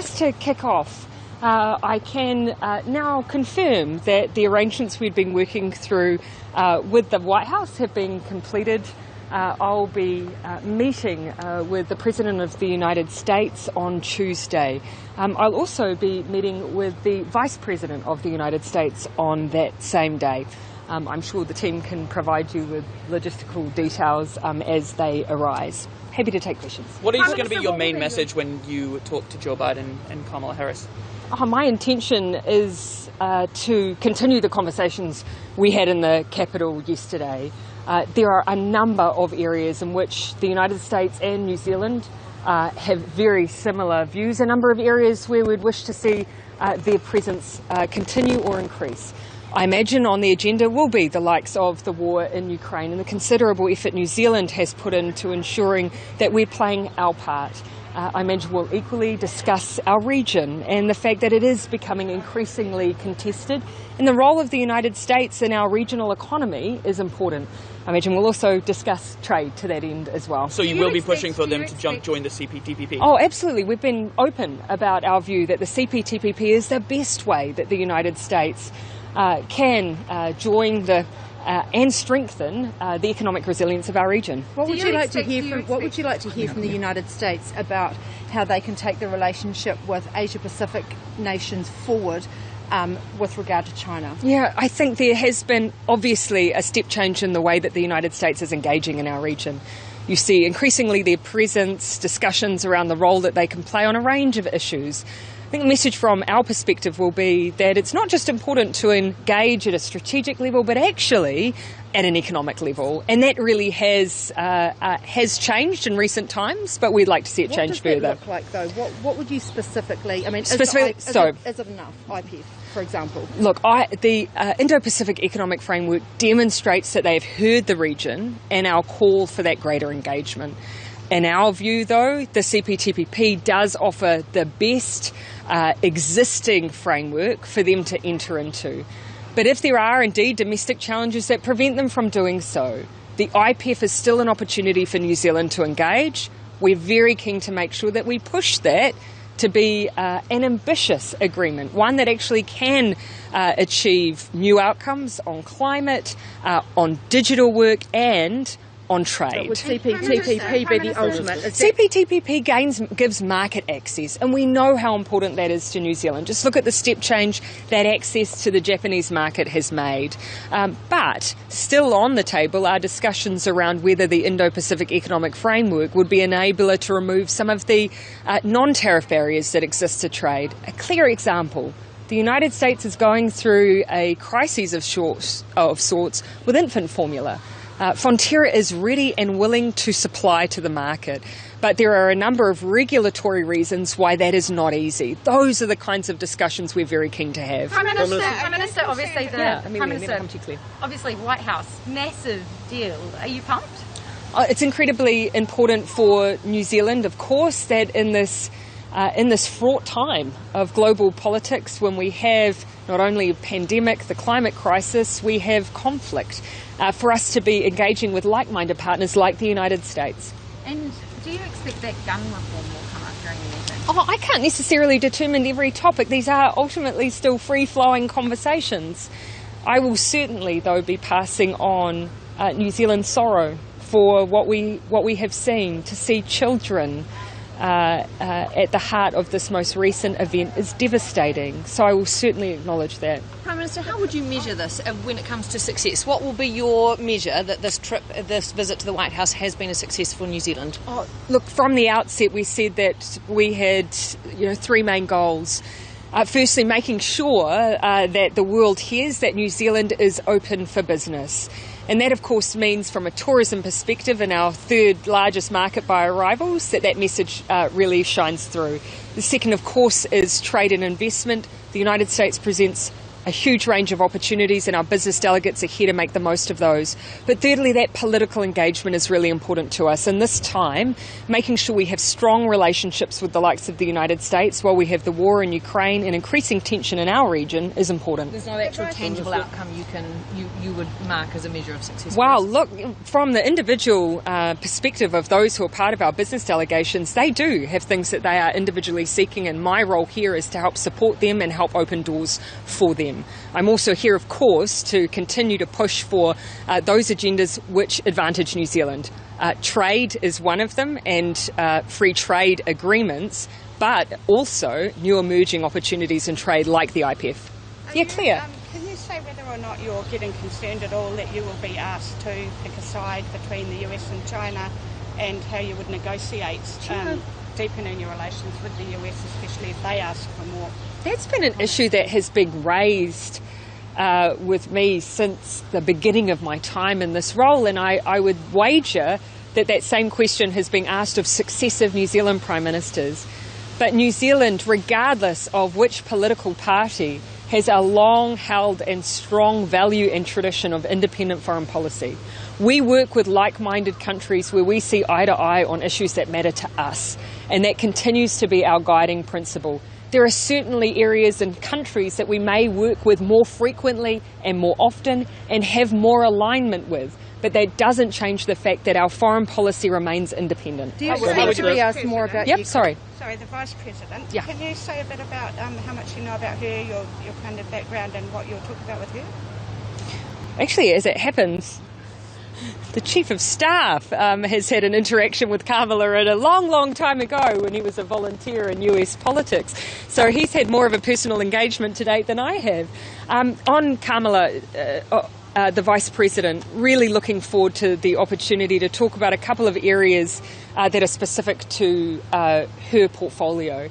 Just to kick off, I can now confirm that the arrangements we've been working through with the White House have been completed. I'll be meeting with the President of the United States on Tuesday. I'll also be meeting with the Vice President of the United States on that same day. I'm sure the team can provide you with logistical details as they arise. Happy to take questions. What is going to be your main message when you talk to Joe Biden and Kamala Harris? My intention is to continue the conversations we had in the Capitol yesterday. There are a number of areas in which the United States and New Zealand have very similar views, a number of areas where we'd wish to see their presence continue or increase. I imagine on the agenda will be the likes of the war in Ukraine and the considerable effort New Zealand has put into ensuring that we're playing our part. I imagine we'll equally discuss our region and the fact that it is becoming increasingly contested, and the role of the United States in our regional economy is important. I imagine we'll also discuss trade to that end as well. So you will be pushing for them to join the CPTPP? Oh, absolutely. We've been open about our view that the CPTPP is the best way that the United States can join and strengthen the economic resilience of our region. What would you like to hear from the United States about how they can take the relationship with Asia-Pacific nations forward with regard to China? Yeah, I think there has been obviously a step change in the way that the United States is engaging in our region. You see increasingly their presence, discussions around the role that they can play on a range of issues. I think the message from our perspective will be that it's not just important to engage at a strategic level, but actually at an economic level. And that really has changed in recent times, but we'd like to see it change further. What does that look like, though? What would you specifically, I mean, is it enough, IPEF, for example? Look, the Indo-Pacific Economic Framework demonstrates that they've heard the region and our call for that greater engagement. In our view, though, the CPTPP does offer the best existing framework for them to enter into. But if there are indeed domestic challenges that prevent them from doing so, the IPEF is still an opportunity for New Zealand to engage. We're very keen to make sure that we push that to be an ambitious agreement, one that actually can achieve new outcomes on climate, on digital work and on trade. Would CPTPP be the ultimate? CPTPP gives market access, and we know how important that is to New Zealand. Just look at the step change that access to the Japanese market has made. But still on the table are discussions around whether the Indo-Pacific Economic Framework would be an enabler to remove some of the non-tariff barriers that exist to trade. A clear example. The United States is going through a crisis of sorts with infant formula. Fonterra is ready and willing to supply to the market, but there are a number of regulatory reasons why that is not easy. Those are the kinds of discussions we're very keen to have. Prime Minister, obviously White House, massive deal. Are you pumped? It's incredibly important for New Zealand, of course, that in this fraught time of global politics, when we have not only a pandemic, the climate crisis, we have conflict, for us to be engaging with like-minded partners like the United States. And do you expect that gun reform will come up during the meeting? I can't necessarily determine every topic. These are ultimately still free-flowing conversations. I will certainly, though, be passing on New Zealand's sorrow for what we have seen. To see children at the heart of this most recent event is devastating. So I will certainly acknowledge that. Prime Minister, how would you measure this when it comes to success? What will be your measure that this visit to the White House has been a success for New Zealand? Look, from the outset we said that we had three main goals. Firstly, making sure that the world hears that New Zealand is open for business. And that, of course, means from a tourism perspective, in our third largest market by arrivals, that message really shines through. The second, of course, is trade and investment. The United States presents a huge range of opportunities, and our business delegates are here to make the most of those. But thirdly, that political engagement is really important to us. And this time, making sure we have strong relationships with the likes of the United States while we have the war in Ukraine and increasing tension in our region is important. There's no actual tangible outcome you would mark as a measure of success. Well, look, from the individual perspective of those who are part of our business delegations, they do have things that they are individually seeking, and my role here is to help support them and help open doors for them. I'm also here, of course, to continue to push for those agendas which advantage New Zealand. Trade is one of them, and free trade agreements, but also new emerging opportunities in trade like the IPF. Yeah, Claire. Can you say whether or not you're getting concerned at all that you will be asked to pick a side between the US and China, and how you would negotiate deepening your relations with the US, especially if they ask for more? That's been an issue that has been raised with me since the beginning of my time in this role, and I would wager that that same question has been asked of successive New Zealand Prime Ministers. But New Zealand, regardless of which political party, has a long-held and strong value and tradition of independent foreign policy. We work with like-minded countries where we see eye to eye on issues that matter to us, and that continues to be our guiding principle. There are certainly areas and countries that we may work with more frequently and more often and have more alignment with, but that doesn't change the fact that our foreign policy remains independent. Do you expect to be asked more about Sorry, the Vice President. Yeah. Can you say a bit about how much you know about her, your kind of background, and what you'll talk about with her? Actually, as it happens, the Chief of Staff has had an interaction with Kamala at a long, long time ago when he was a volunteer in US politics. So he's had more of a personal engagement to date than I have. On Kamala, the Vice President, really looking forward to the opportunity to talk about a couple of areas that are specific to her portfolio.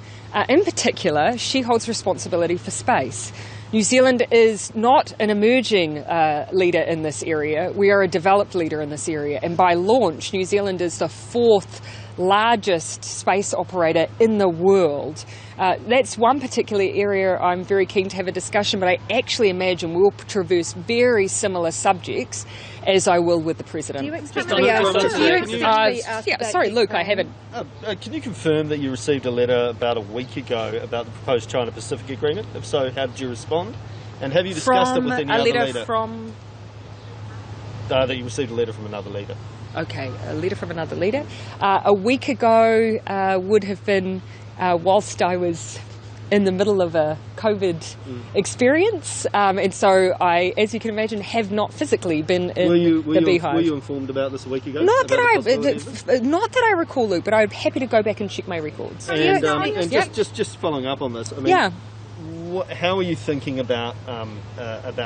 In particular, she holds responsibility for space. New Zealand is not an emerging leader in this area. We are a developed leader in this area. And by launch, New Zealand is the fourth largest space operator in the world. That's one particular area I'm very keen to have a discussion, but I actually imagine we'll traverse very similar subjects as I will with the President. Do you expect to be asked? Sorry, Luke, I haven't. Can you confirm that you received a letter about a week ago about the proposed China-Pacific Agreement? If so, how did you respond? And have you discussed it with any other leader? That you received a letter from another leader. Okay, a letter from another leader. A week ago would have been whilst I was in the middle of a COVID experience, and so I, as you can imagine, have not physically been in the beehive. Were you informed about this a week ago? Not that I recall, Luke, but I'm happy to go back and check my records. And just following up on this, I mean, how are you thinking about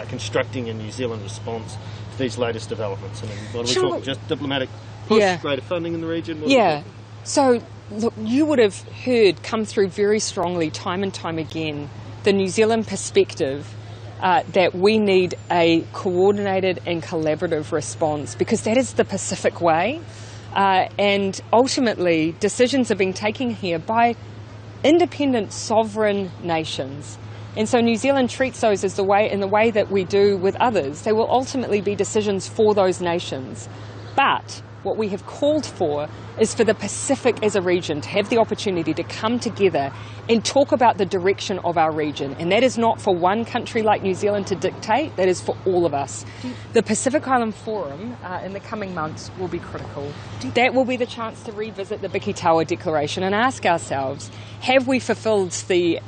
constructing a New Zealand response to these latest developments? I mean, what are we talking? Just diplomatic push, greater funding in the region? So, look, you would have heard come through very strongly time and time again the New Zealand perspective that we need a coordinated and collaborative response, because that is the Pacific way. And ultimately, decisions are being taken here by independent sovereign nations. And so New Zealand treats those as in the way that we do with others. They will ultimately be decisions for those nations. But what we have called for is for the Pacific as a region to have the opportunity to come together and talk about the direction of our region. And that is not for one country like New Zealand to dictate, that is for all of us. The Pacific Island Forum in the coming months will be critical. That will be the chance to revisit the Biki Tawa Declaration and ask ourselves, have we fulfilled the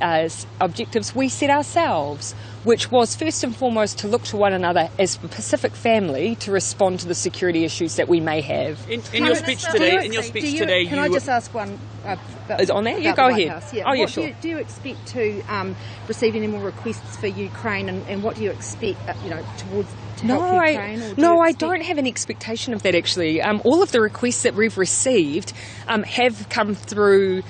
objectives we set ourselves, which was first and foremost to look to one another as a Pacific family to respond to the security issues that we may have. In your speech today, can I just ask one? Is on there? You go ahead. House, yeah. Oh, yeah, sure. Do you expect to receive any more requests for Ukraine, and what do you expect, towards to help Ukraine? I don't have an expectation of that, actually. All of the requests that we've received have come through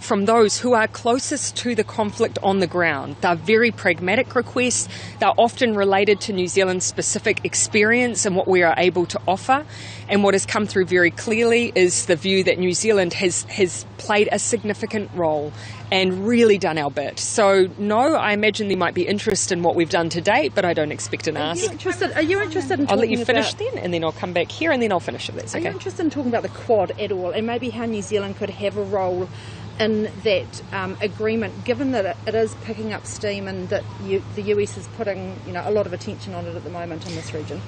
from those who are closest to the conflict on the ground. They're very pragmatic requests. They're often related to New Zealand's specific experience and what we are able to offer. And what has come through very clearly is the view that New Zealand has played a significant role and really done our bit. So, no, I imagine there might be interest in what we've done to date, but I don't expect an ask. Are you interested in talking about... I'll let you finish then, and then I'll come back here, and then I'll finish if that's okay. Are you interested in talking about the Quad at all, and maybe how New Zealand could have a role in that agreement, given that it is picking up steam and that the US is putting a lot of attention on it at the moment in this region?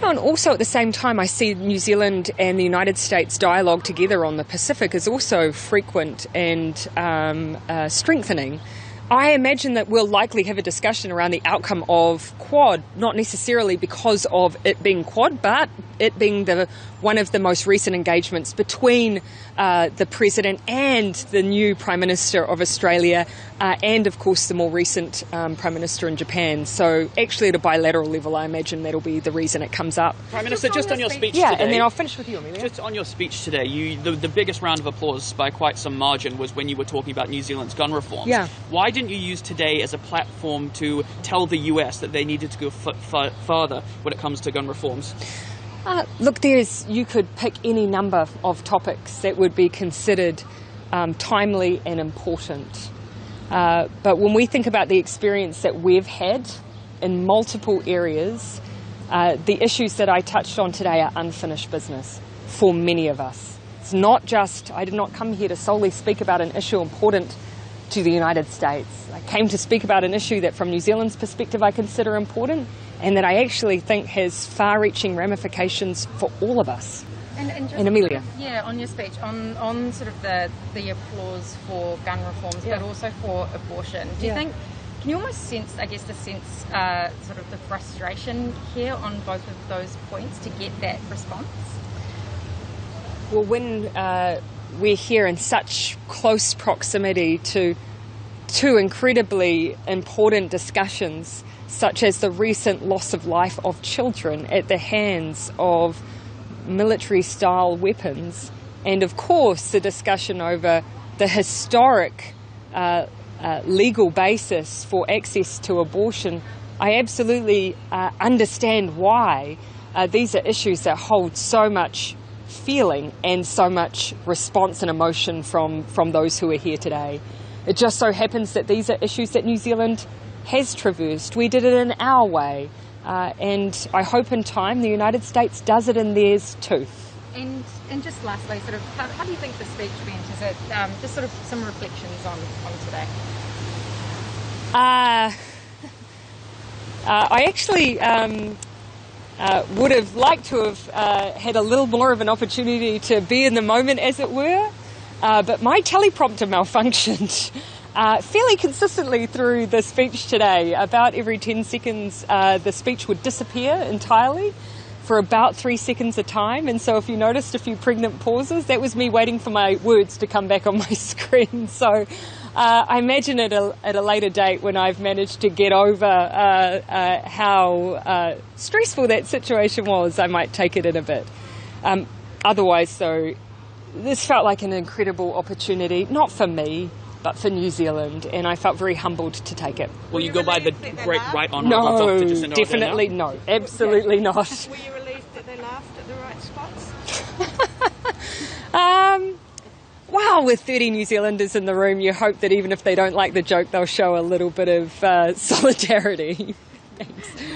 And also at the same time, I see New Zealand and the United States dialogue together on the Pacific is also frequent and strengthening. I imagine that we'll likely have a discussion around the outcome of Quad, not necessarily because of it being Quad, but it being one of the most recent engagements between the President and the new Prime Minister of Australia and, of course, the more recent Prime Minister in Japan. So actually at a bilateral level, I imagine that'll be the reason it comes up. Prime Minister, just on your speech today... today... and then I'll finish with you, Amelia. Just on your speech today, the biggest round of applause by quite some margin was when you were talking about New Zealand's gun reforms. Yeah. Why didn't you use today as a platform to tell the US that they needed to go further when it comes to gun reforms? Look, you could pick any number of topics that would be considered timely and important. But when we think about the experience that we've had in multiple areas, the issues that I touched on today are unfinished business for many of us. It's not just, I did not come here to solely speak about an issue important to the United States. I came to speak about an issue that from New Zealand's perspective I consider important and that I actually think has far-reaching ramifications for all of us. And Amelia. Yeah, on your speech, on sort of the applause for gun reforms, but also for abortion, do you think, can you almost sense, I guess, sort of the frustration here on both of those points to get that response? Well, when we're here in such close proximity to two incredibly important discussions, such as the recent loss of life of children at the hands of military-style weapons, and of course the discussion over the historic legal basis for access to abortion, I absolutely understand why these are issues that hold so much feeling and so much response and emotion from those who are here today. It just so happens that these are issues that New Zealand has traversed. We did it in our way, and I hope in time the United States does it in theirs too. And just lastly, sort of, how do you think the speech went? Is it just sort of some reflections on today? I actually would have liked to have had a little more of an opportunity to be in the moment, as it were, but my teleprompter malfunctioned fairly consistently through the speech today. About every 10 seconds the speech would disappear entirely for about 3 seconds a time, and so if you noticed a few pregnant pauses, that was me waiting for my words to come back on my screen. So I imagine at a later date, when I've managed to get over how stressful that situation was, I might take it in a bit. Otherwise, though, this felt like an incredible opportunity, not for me, but for New Zealand, and I felt very humbled to take it. Will you go by the great right honourable Dr. Jacinda Ardern? No, definitely no, absolutely not. Were you relieved that they laughed at the right spots? Wow, with 30 New Zealanders in the room, you hope that even if they don't like the joke, they'll show a little bit of solidarity. Thanks.